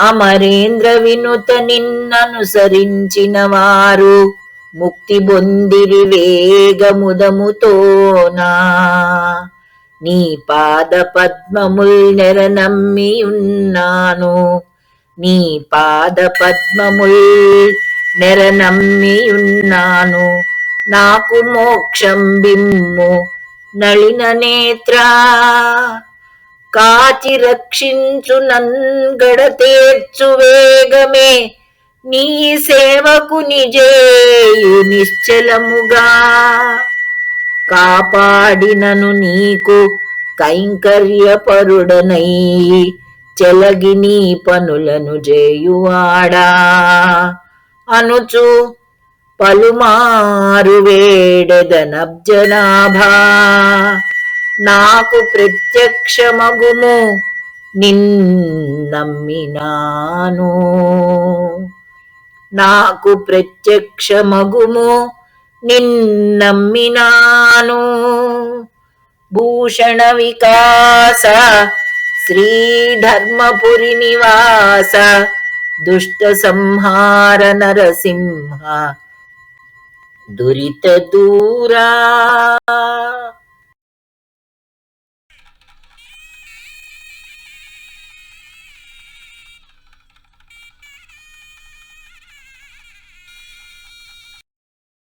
అమరేంద్ర వినుత నిన్ననుసరించిన వారు ముక్తి బొందిరి వేగముదముతోనా. నీ పాద పద్మముల్ నెరనమ్మియున్నాను, నీ పాద పద్మముల్ నెరనమ్మియున్నాను. నాకు మోక్షం బిమ్ము నళిన నేత్రా, కాచి రక్షించు నన్గడతేర్చు వేగమే నీ సేవకు నిజేయు నిశ్చలముగా. కాపాడినను నీకు కైంకర్యపరుడనై చెలగి నీ పనులను జేయువాడా అనుచు పలుమారు వేడెదనబ్జనాభా. నాకు ప్రత్యక్షమగుము నిన్నమ్మినాను, నాకు ప్రత్యక్షమగుము నిన్నమ్మినాను. భూషణ వికాస శ్రీధర్మపురి నివాస, దుష్ట సంహార నరసింహ దురిత దూరా.